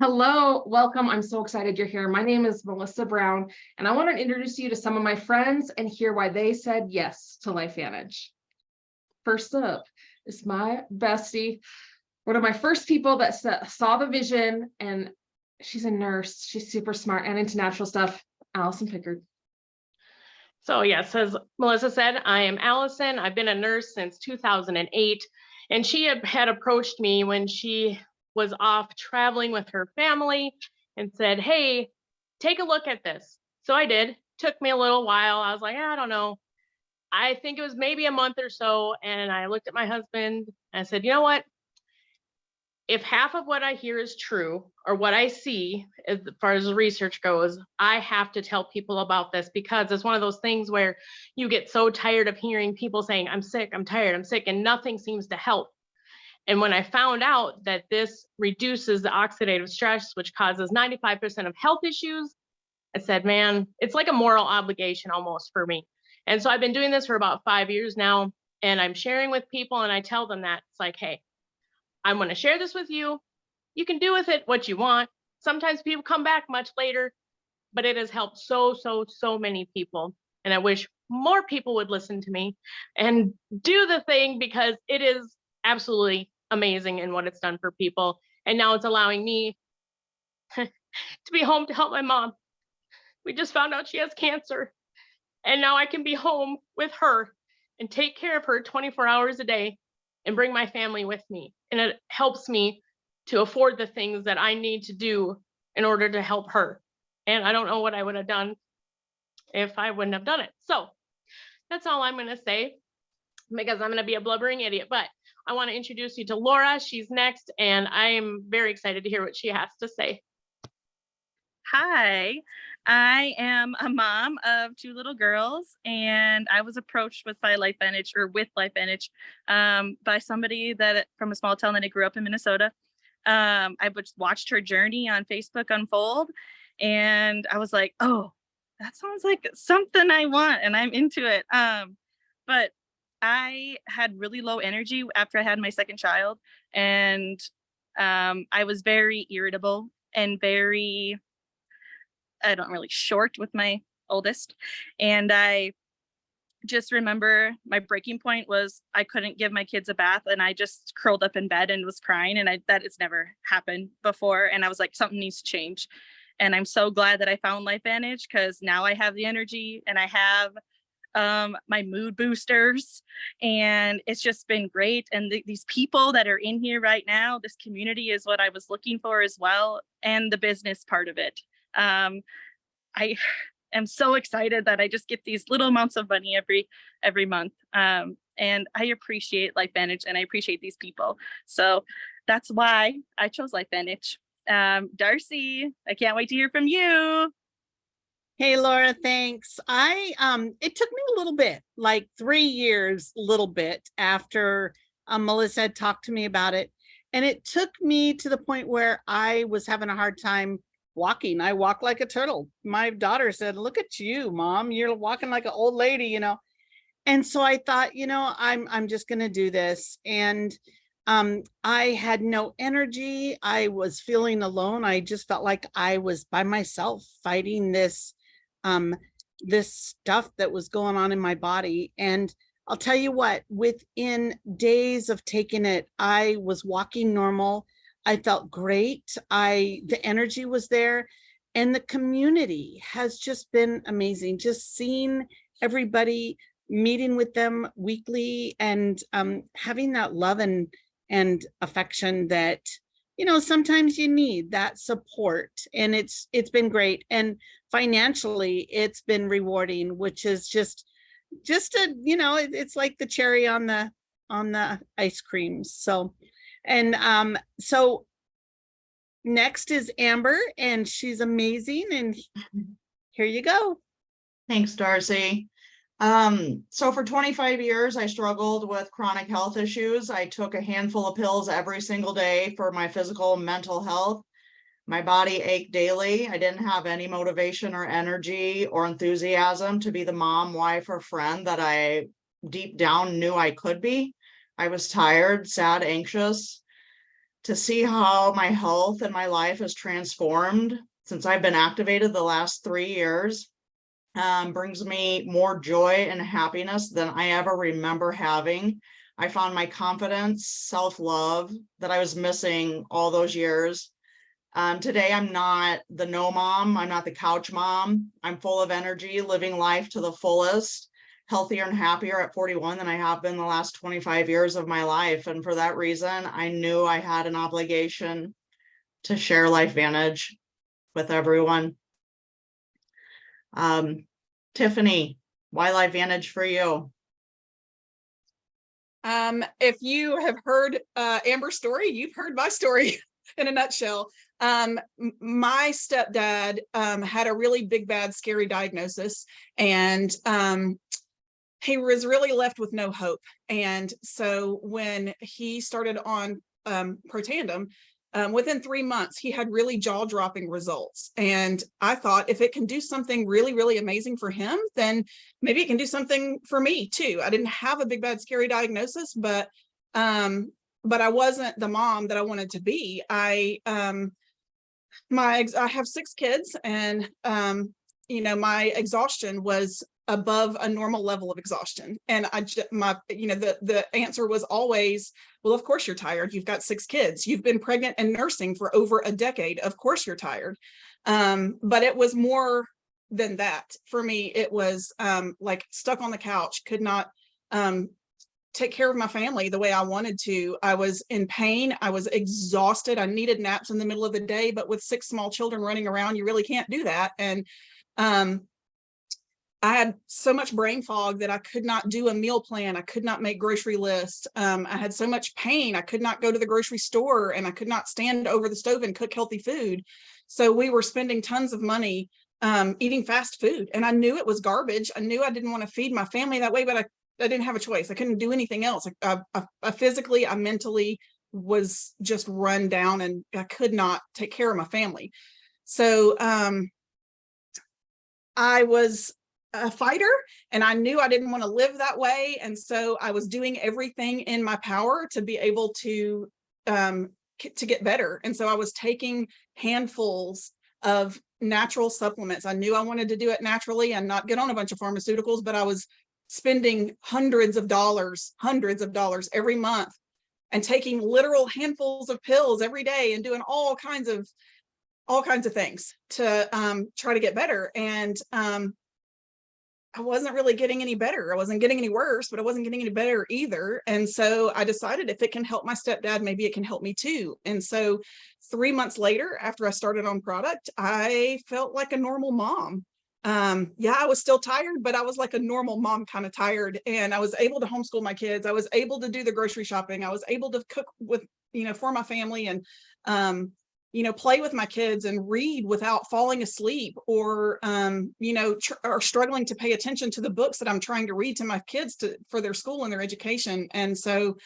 Hello, welcome. I'm so excited you're here. My name is Melissa Brown, and I want to introduce you to some of my friends and hear why they said yes to LifeVantage. First up is my bestie, one of my first people that saw the vision, and she's a nurse. She's super smart and into natural stuff. Allison Pickard. So yes, as Melissa said, I am Allison. I've been a nurse since 2008, and she had approached me when she was off traveling with her family and said, "Hey, take a look at this." So I did. Took me a little while. I was like, I don't know. I think it was maybe a month or so, and I looked at my husband and I said, "You know what? If half of what I hear is true, or what I see as far as the research goes, I have to tell people about this, because it's one of those things where you get so tired of hearing people saying, I'm sick, I'm tired, I'm sick, and nothing seems to help. And when I found out that this reduces the oxidative stress, which causes 95% of health issues, I said, man, it's like a moral obligation almost for me. And so I've been doing this for about 5 years now, and I'm sharing with people, and I tell them that it's like, hey, I'm going to share this with you. You can do with it what you want. Sometimes people come back much later, but it has helped so many people. And I wish more people would listen to me and do the thing, because it is absolutely amazing in what it's done for people. And now it's allowing me to be home to help my mom. We just found out she has cancer. And now I can be home with her and take care of her 24 hours a day and bring my family with me. And it helps me to afford the things that I need to do in order to help her. And I don't know what I would have done if I wouldn't have done it. So that's all I'm going to say, because I'm going to be a blubbering idiot. But I want to introduce you to Laura. She's next, and I am very excited to hear what she has to say. Hi, I am a mom of two little girls, and I was approached with LifeVantage by somebody that from a small town that I grew up in, Minnesota. I just watched her journey on Facebook unfold, and I was like, oh, that sounds like something I want, and I'm into it. But I had really low energy after I had my second child, and I was very irritable and I don't really short with my oldest. And I just remember my breaking point was I couldn't give my kids a bath, and I just curled up in bed and was crying. And that has never happened before. And I was like, something needs to change. And I'm so glad that I found LifeVantage, because now I have the energy and I have my mood boosters, and it's just been great. And these people that are in here right now, this community is what I was looking for as well, and the business part of it. I am so excited that I just get these little amounts of money every month. And I appreciate LifeVantage, and I appreciate these people. So that's why I chose LifeVantage. Darcy, I can't wait to hear from you. Hey, Laura, thanks. It took me a little bit, like 3 years, after Melissa had talked to me about it. And it took me to the point where I was having a hard time walking. I walk like a turtle. My daughter said, look at you, Mom, you're walking like an old lady, And so I thought, I'm just going to do this. And I had no energy. I was feeling alone. I just felt like I was by myself fighting this stuff that was going on in my body. And I'll tell you what, within days of taking it, I was walking normal. I felt great. The energy was there, and the community has just been amazing. Just seeing everybody, meeting with them weekly, and having that love and affection that, sometimes you need that support. And it's been great. And financially, it's been rewarding, which is just it's like the cherry on the ice cream. So next is Amber, and she's amazing. And here you go. Thanks, Darcy. So for 25 years, I struggled with chronic health issues. I took a handful of pills every single day for my physical and mental health. My body ached daily. I didn't have any motivation or energy or enthusiasm to be the mom, wife, or friend that I deep down knew I could be. I was tired, sad, anxious. to see how my health and my life has transformed since I've been activated the last 3 years brings me more joy and happiness than I ever remember having. I found my confidence, self-love that I was missing all those years. Today, I'm not the no mom. I'm not the couch mom. I'm full of energy, living life to the fullest, healthier and happier at 41 than I have been the last 25 years of my life. And for that reason, I knew I had an obligation to share LifeVantage with everyone. Tiffany, why LifeVantage for you? If you have heard Amber's story, you've heard my story in a nutshell. My stepdad had a really big, bad, scary diagnosis, and he was really left with no hope. And so when he started on Protandim, within 3 months, he had really jaw-dropping results. And I thought, if it can do something really, really amazing for him, then maybe it can do something for me too. I didn't have a big, bad, scary diagnosis, but I wasn't the mom that I wanted to be. I have 6 kids, and my exhaustion was above a normal level of exhaustion. And the answer was always, well, of course you're tired. You've got 6 kids. You've been pregnant and nursing for over a decade. Of course you're tired. But it was more than that. For me, it was like stuck on the couch, could not take care of my family the way I wanted to. I was in pain. I was exhausted. I needed naps in the middle of the day, but with 6 small children running around, you really can't do that. And I had so much brain fog that I could not do a meal plan. I could not make grocery lists. I had so much pain. I could not go to the grocery store, and I could not stand over the stove and cook healthy food. So we were spending tons of money eating fast food. And I knew it was garbage. I knew I didn't want to feed my family that way, but I didn't have a choice. I couldn't do anything else. I physically, I mentally was just run down, and I could not take care of my family. So I was a fighter, and I knew I didn't want to live that way. And so I was doing everything in my power to be able to get better. And so I was taking handfuls of natural supplements. I knew I wanted to do it naturally and not get on a bunch of pharmaceuticals, but I was spending hundreds of dollars every month and taking literal handfuls of pills every day and doing all kinds of things to try to get better. And I wasn't really getting any better. I wasn't getting any worse, but I wasn't getting any better either. And so I decided, if it can help my stepdad, maybe it can help me too. And so 3 months later, after I started on product, I felt like a normal mom. Yeah, I was still tired, but I was like a normal mom kind of tired. And I was able to homeschool my kids. I was able to do the grocery shopping. I was able to cook with, for my family, and play with my kids and read without falling asleep, or or struggling to pay attention to the books that I'm trying to read to my kids for their school and their education. And so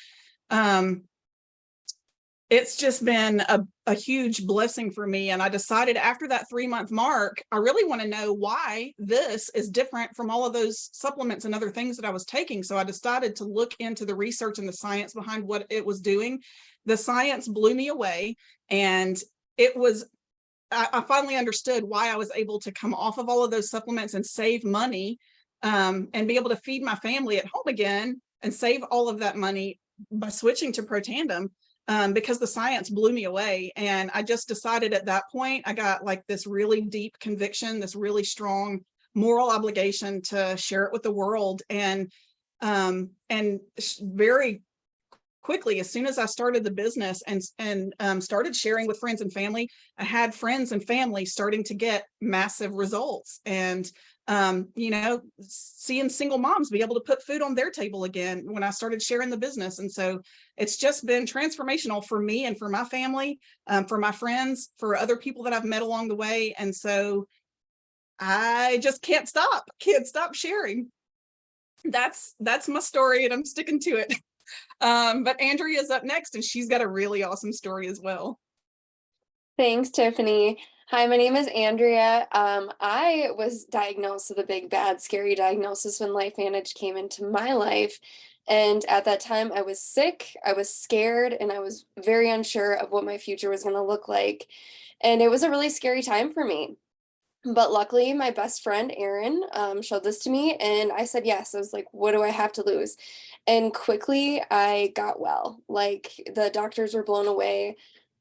it's just been a huge blessing for me. And I decided, after that 3-month mark, I really want to know why this is different from all of those supplements and other things that I was taking. So I decided to look into the research and the science behind what it was doing. The science blew me away, and I finally understood why I was able to come off of all of those supplements and save money, and be able to feed my family at home again and save all of that money by switching to Protandim, because the science blew me away. And I just decided at that point, I got like this really deep conviction, this really strong moral obligation to share it with the world. And very quickly, as soon as I started the business and started sharing with friends and family, I had friends and family starting to get massive results. And seeing single moms be able to put food on their table again when I started sharing the business. And so it's just been transformational for me and for my family, for my friends, for other people that I've met along the way. And so I just can't stop sharing. That's my story, and I'm sticking to it. But Andrea's up next, and she's got a really awesome story as well. Thanks, Tiffany. Hi, my name is Andrea. I was diagnosed with a big, bad, scary diagnosis when LifeVantage came into my life. And at that time, I was sick, I was scared, and I was very unsure of what my future was going to look like. And it was a really scary time for me. But luckily, my best friend, Erin, showed this to me, and I said yes. I was like, what do I have to lose? And quickly, I got well. Like, the doctors were blown away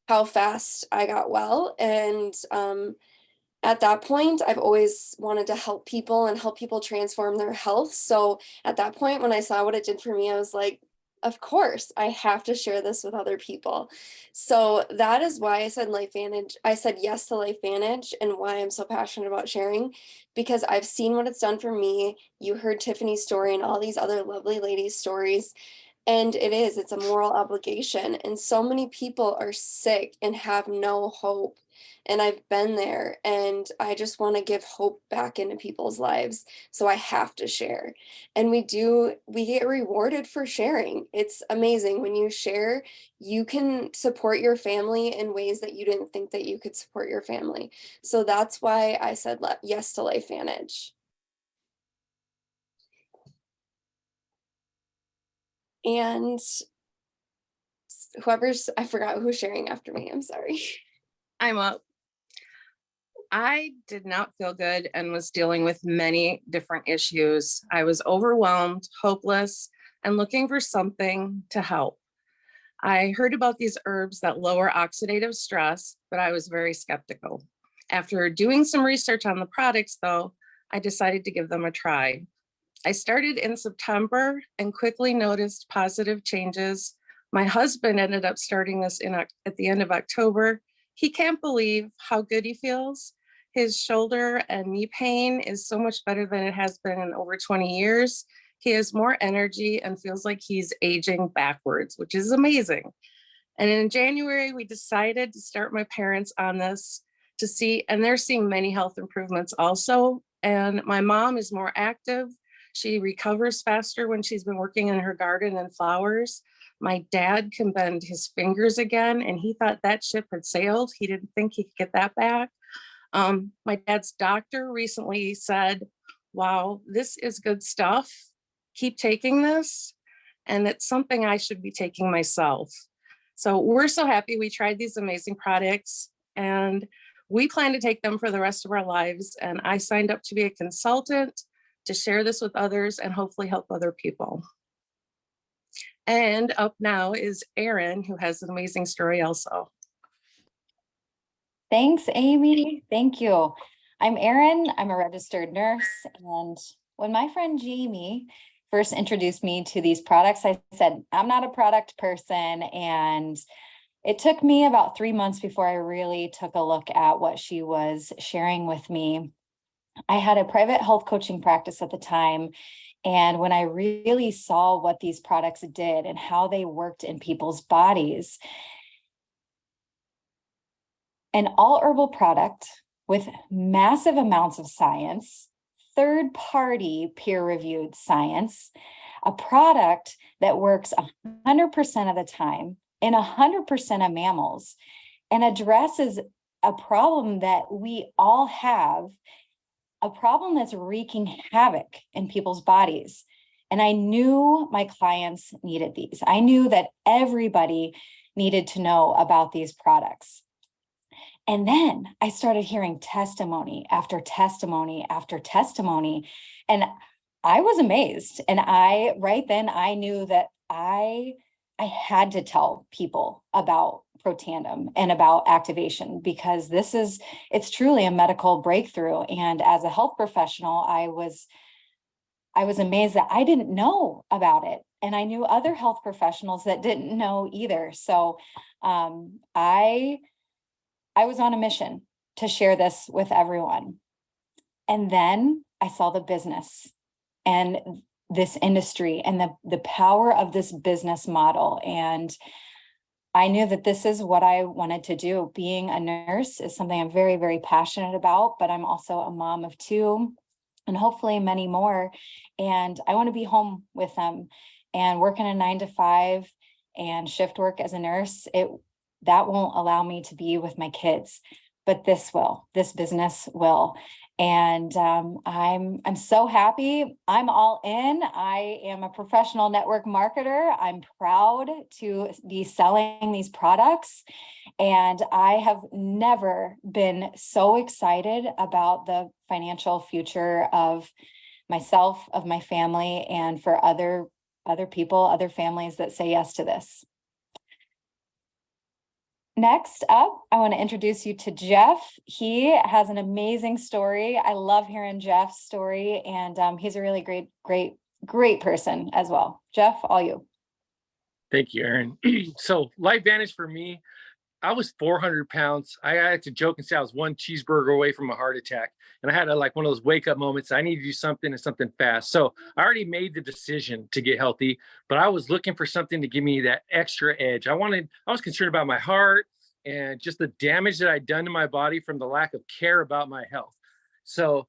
how fast I got well. And at that point, I've always wanted to help people and help people transform their health. So at that point, when I saw what it did for me, I was like, of course, I have to share this with other people. So that is why I said LifeVantage. I said yes to LifeVantage, and why I'm so passionate about sharing, because I've seen what it's done for me. You heard Tiffany's story and all these other lovely ladies' stories. And it's a moral obligation. And so many people are sick and have no hope. And I've been there, and I just want to give hope back into people's lives. So I have to share. And we get rewarded for sharing. It's amazing. When you share, you can support your family in ways that you didn't think that you could support your family. So that's why I said yes to LifeVantage. And I forgot who's sharing after me. I'm sorry. I'm up. I did not feel good and was dealing with many different issues. I was overwhelmed, hopeless, and looking for something to help. I heard about these herbs that lower oxidative stress, but I was very skeptical. After doing some research on the products, though, I decided to give them a try. I started in September and quickly noticed positive changes. My husband ended up starting this at the end of October. He can't believe how good he feels. His shoulder and knee pain is so much better than it has been in over 20 years. He has more energy and feels like he's aging backwards, which is amazing. And in January, we decided to start my parents on this to see, and they're seeing many health improvements also. And my mom is more active. She recovers faster when she's been working in her garden and flowers. My dad can bend his fingers again, and he thought that ship had sailed. He didn't think he could get that back. My dad's doctor recently said, wow, this is good stuff. Keep taking this. And it's something I should be taking myself. So we're so happy we tried these amazing products, and we plan to take them for the rest of our lives. And I signed up to be a consultant to share this with others and hopefully help other people. And up now is Erin, who has an amazing story also. Thanks, Amy. Thank you. I'm Erin. I'm a registered nurse. And when my friend Jamie first introduced me to these products, I said, I'm not a product person. And it took me about 3 months before I really took a look at what she was sharing with me. I had a private health coaching practice at the time. And when I really saw what these products did and how they worked in people's bodies, an all herbal product with massive amounts of science, third-party peer-reviewed science, a product that works 100% of the time in 100% of mammals, and addresses a problem that we all have, a problem that's wreaking havoc in people's bodies. And I knew my clients needed these. I knew that everybody needed to know about these products. And then I started hearing testimony after testimony after testimony. And I was amazed. And right then I knew that I had to tell people about Protandim and about activation, because it's truly a medical breakthrough. And as a health professional, I was amazed that I didn't know about it. And I knew other health professionals that didn't know either. So I was on a mission to share this with everyone. And then I saw the business and this industry and the power of this business model. And I knew that this is what I wanted to do. Being a nurse is something I'm very, very passionate about, but I'm also a mom of 2 and hopefully many more. And I want to be home with them, and working a 9 to 5 and shift work as a nurse, that won't allow me to be with my kids, but this business will. And I'm so happy. I'm all in. I am a professional network marketer. I'm proud to be selling these products. And I have never been so excited about the financial future of myself, of my family, and for other people, other families that say yes to this. Next up, I want to introduce you to Jeff. He has an amazing story. I love hearing Jeff's story, and he's a really great person as well. Jeff, all you. Thank you, Erin. So LifeVantage for me, I was 400 pounds. I had to joke and say I was one cheeseburger away from a heart attack. And I had like one of those wake up moments. I need to do something and something fast. So I already made the decision to get healthy, but I was looking for something to give me that extra edge. I was concerned about my heart and just the damage that I'd done to my body from the lack of care about my health. So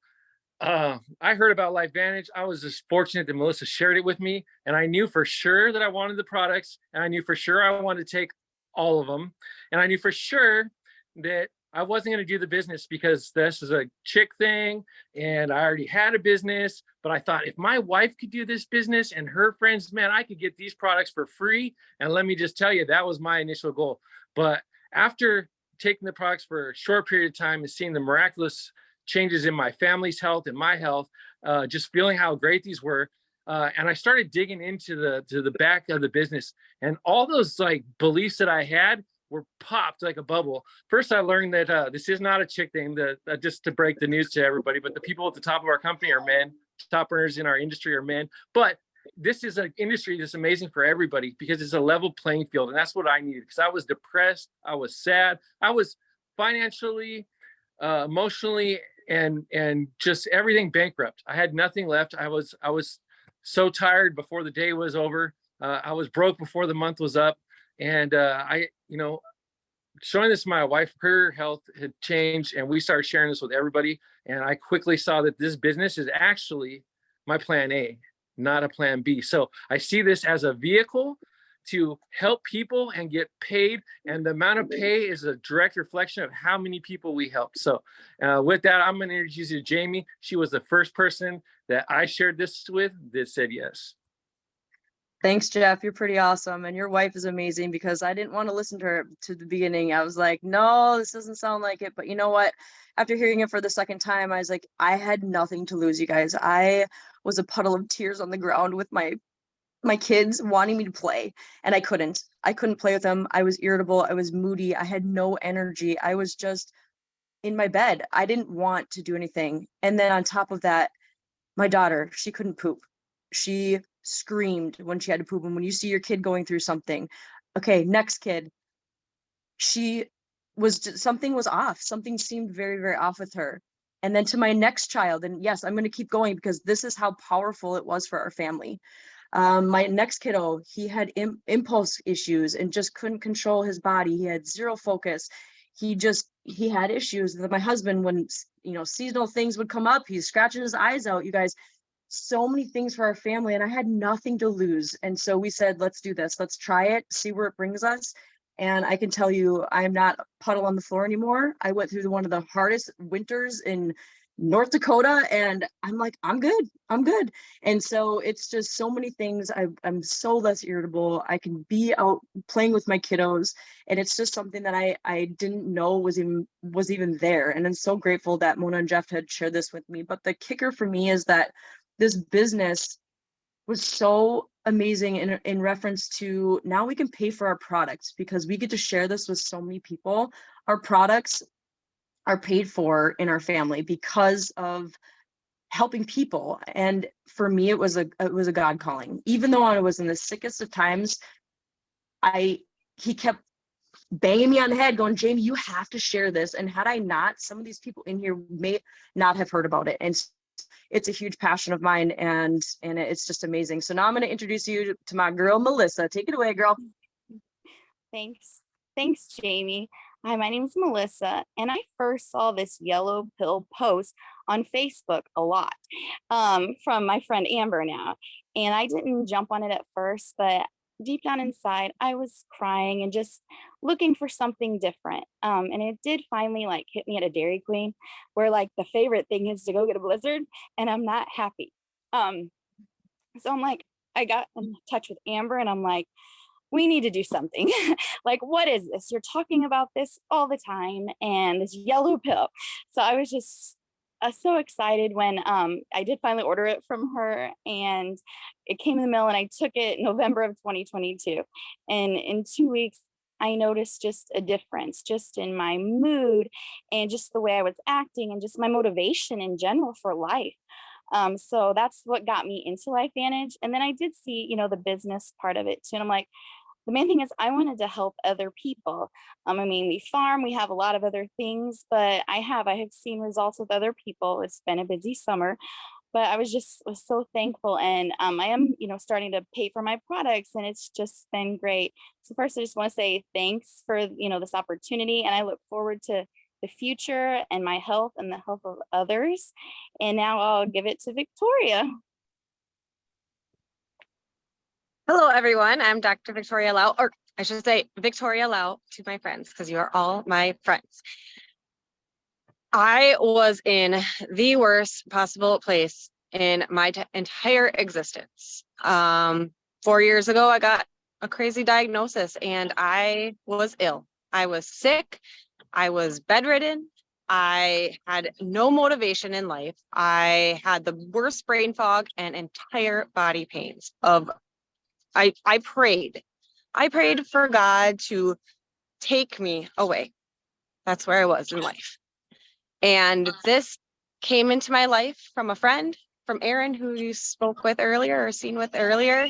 I heard about LifeVantage. I was just fortunate that Melissa shared it with me. And I knew for sure that I wanted the products. And I knew for sure I wanted to take all of them. And I knew for sure that I wasn't going to do the business because this is a chick thing and I already had a business. But I thought if my wife could do this business and her friends, man, I could get these products for free. And let me just tell you, that was my initial goal. But after taking the products for a short period of time and seeing the miraculous changes in my family's health and my health, just feeling how great these were, and I started digging into the back of the business, and all those like beliefs that I had were popped like a bubble. First, I learned that this is not a chick thing. Just to break the news to everybody, but the people at the top of our company are men. Top earners in our industry are men. But this is an industry that's amazing for everybody because it's a level playing field, and that's what I needed. Because I was depressed, I was sad, I was financially, emotionally, and just everything bankrupt. I had nothing left. I was so tired before the day was over. I was broke before the month was up. And showing this to my wife, her health had changed, and we started sharing this with everybody. And I quickly saw that this business is actually my plan A, not a plan B. So I see this as a vehicle to help people and get paid. And the amount of pay is a direct reflection of how many people we helped. So with that, I'm going to introduce you to Jamie. She was the first person that I shared this with that said yes. Thanks, Jeff. You're pretty awesome. And your wife is amazing, because I didn't want to listen to her to the beginning. I was like, no, this doesn't sound like it. But you know what? After hearing it for the second time, I was like, I had nothing to lose, you guys. I was a puddle of tears on the ground with my kids wanting me to play, and I couldn't play with them. I was irritable. I was moody. I had no energy. I was just in my bed. I didn't want to do anything. And then on top of that, my daughter, she couldn't poop. She screamed when she had to poop. And when you see your kid going through something, okay, next kid, something was off. Something seemed very, very off with her. And then to my next child, and yes, I'm going to keep going because this is how powerful it was for our family. My next kiddo, he had impulse issues and just couldn't control his body. He had zero focus. He had issues. My husband, when seasonal things would come up, he's scratching his eyes out. You guys, so many things for our family, and I had nothing to lose. And so we said, let's do this. Let's try it, see where it brings us. And I can tell you, I'm not a puddle on the floor anymore. I went through one of the hardest winters in North Dakota, and I'm like, I'm good. And so it's just so many things. I'm so less irritable. I can be out playing with my kiddos, and it's just something that I didn't know was even there. And I'm so grateful that Mona and Jeff had shared this with me. But the kicker for me is that this business was so amazing in reference to now we can pay for our products because we get to share this with so many people. Our products are paid for in our family because of helping people. And for me, it was a God calling. Even though I was in the sickest of times, he kept banging me on the head going, Jamie, you have to share this. And had I not, some of these people in here may not have heard about it. And it's a huge passion of mine, and it's just amazing. So now I'm going to introduce you to my girl, Melissa. Take it away, girl. Thanks, Jamie. Hi, my name is Melissa, and I first saw this yellow pill post on Facebook a lot from my friend Amber now. And I didn't jump on it at first, but deep down inside, I was crying and just looking for something different. And it did finally like hit me at a Dairy Queen where like the favorite thing is to go get a Blizzard and I'm not happy. So I'm like, I got in touch with Amber and I'm like, we need to do something. Like, what is this? You're talking about this all the time and this yellow pill. So I was just so excited when I did finally order it from her and it came in the mail and I took it November of 2022. And in 2 weeks, I noticed just a difference just in my mood and just the way I was acting and just my motivation in general for life. So that's what got me into LifeVantage. And then I did see, you know, the business part of it too. And I'm like, the main thing is I wanted to help other people. I mean, we farm, we have a lot of other things, but I have seen results with other people. It's been a busy summer, but I was so thankful. And I am, you know, starting to pay for my products and it's just been great. So first, I just want to say thanks for, you know, this opportunity. And I look forward to the future and my health and the health of others. And now I'll give it to Victoria. Hello, everyone. I'm Dr. Victoria Lau, or I should say Victoria Lau to my friends, because you are all my friends. I was in the worst possible place in my entire existence. 4 years ago, I got a crazy diagnosis and I was ill. I was sick. I was bedridden. I had no motivation in life. I had the worst brain fog and entire body pains of I prayed. I prayed for God to take me away. That's where I was in life. And this came into my life from a friend, from Erin, who you spoke with earlier or seen with earlier.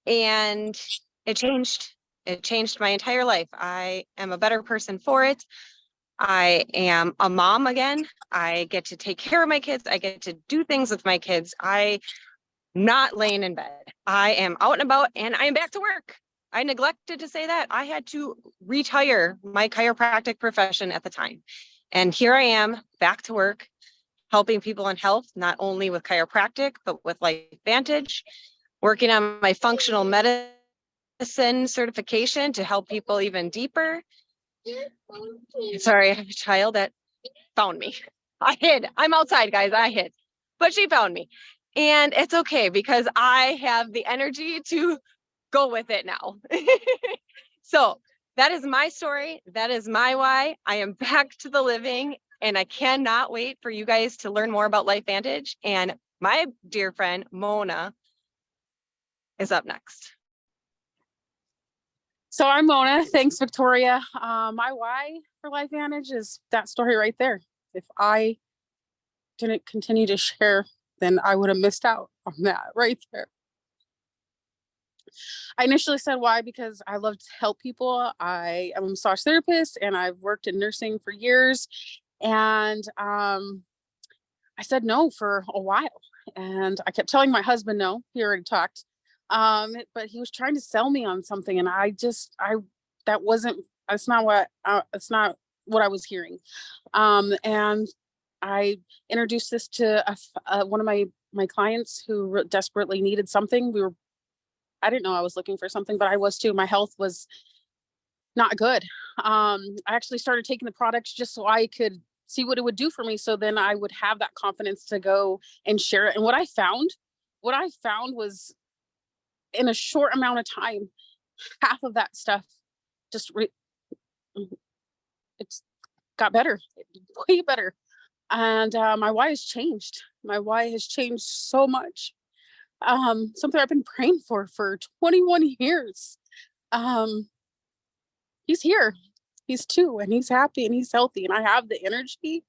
And it changed. It changed my entire life. I am a better person for it. I am a mom again. I get to take care of my kids. I get to do things with my kids. I not laying in bed. I am out and about and I am back to work. I neglected to say that. I had to retire my chiropractic profession at the time. And here I am back to work, helping people in health, not only with chiropractic, but with LifeVantage, working on my functional medicine certification to help people even deeper. Sorry, I have a child that found me. I hid. I'm outside, guys. I hid. But she found me. And it's okay because I have the energy to go with it now. So that is my story. That is my why. I am back to the living and I cannot wait for you guys to learn more about LifeVantage. And my dear friend, Mona, is up next. So I'm Mona. Thanks, Victoria. My why for LifeVantage is that story right there. If I didn't continue to share, then I would have missed out on that right there. I initially said why because I love to help people. I am a massage therapist and I've worked in nursing for years. And I said no for a while. And I kept telling my husband no. He already talked. But he was trying to sell me on something. And that's not what I was hearing. And I introduced this to one of my clients who desperately needed something. I didn't know I was looking for something, but I was too. My health was not good. I actually started taking the products just so I could see what it would do for me. So then I would have that confidence to go and share it. And what I found was in a short amount of time, half of that stuff just it's got better, way better. And my why has changed. My why has changed so much. Something I've been praying for 21 years. He's here. He's 2 and he's happy and he's healthy. And I have the energy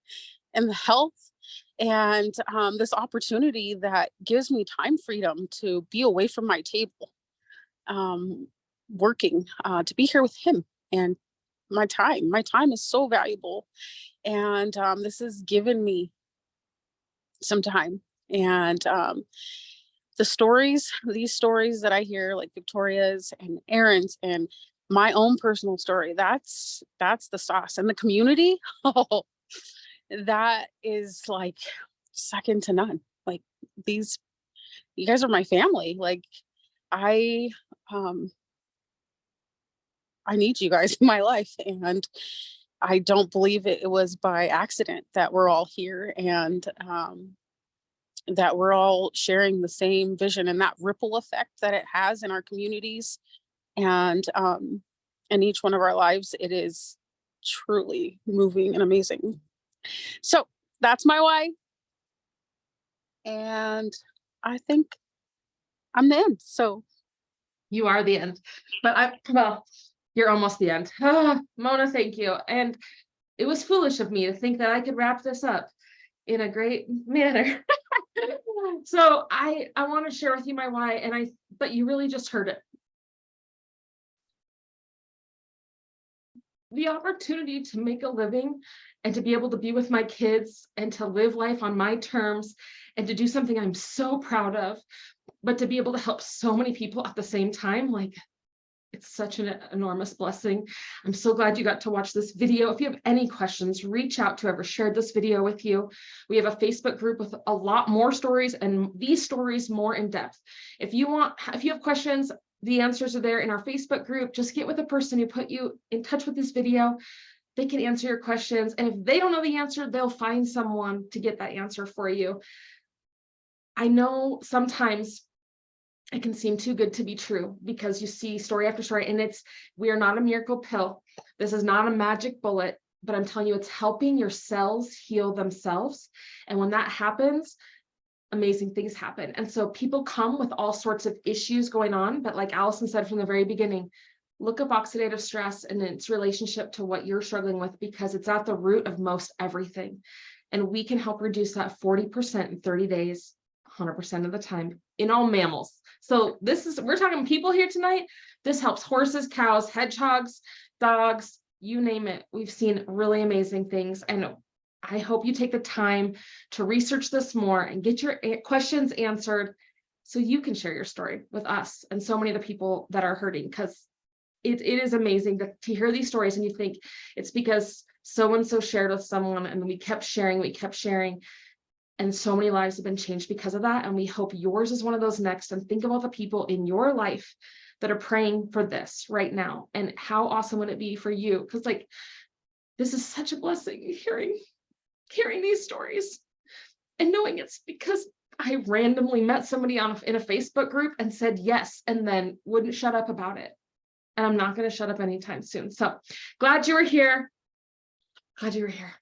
and the health and this opportunity that gives me time freedom to be away from my table, working, to be here with him. And my time is so valuable. And this has given me some time. And these stories that I hear, like Victoria's and Erin's and my own personal story, that's the sauce. And the community, oh, that is like second to none. Like you guys are my family. Like I I need you guys in my life. And I don't believe it was by accident that we're all here, and that we're all sharing the same vision, and that ripple effect that it has in our communities and in each one of our lives. It is truly moving and amazing. So that's my why. And I think I'm the end. So You are the end, but well, you're almost the end. Mona, thank you. And it was foolish of me to think that I could wrap this up in a great manner. So I want to share with you my why, but you really just heard it. The opportunity to make a living and to be able to be with my kids and to live life on my terms and to do something I'm so proud of, but to be able to help so many people at the same time, like, it's such an enormous blessing. I'm so glad you got to watch this video. If you have any questions, reach out to whoever shared this video with you. We have a Facebook group with a lot more stories, and these stories more in depth. If you have questions, the answers are there in our Facebook group. Just get with the person who put you in touch with this video. They can answer your questions. And if they don't know the answer, they'll find someone to get that answer for you. I know sometimes it can seem too good to be true because you see story after story, and we are not a miracle pill. This is not a magic bullet, but I'm telling you, it's helping your cells heal themselves. And when that happens, amazing things happen. And so people come with all sorts of issues going on, but like Allison said from the very beginning, look up oxidative stress and its relationship to what you're struggling with, because it's at the root of most everything. And we can help reduce that 40% in 30 days, 100% of the time in all mammals. So we're talking people here tonight. This helps horses, cows, hedgehogs, dogs, you name it. We've seen really amazing things. And I hope you take the time to research this more and get your questions answered so you can share your story with us and so many of the people that are hurting, because it is amazing to hear these stories and you think it's because so-and-so shared with someone and we kept sharing. And so many lives have been changed because of that. And we hope yours is one of those next. And think about the people in your life that are praying for this right now. And how awesome would it be for you? Because like, this is such a blessing, hearing these stories and knowing it's because I randomly met somebody in a Facebook group and said yes, and then wouldn't shut up about it. And I'm not going to shut up anytime soon. So glad you were here. Glad you were here.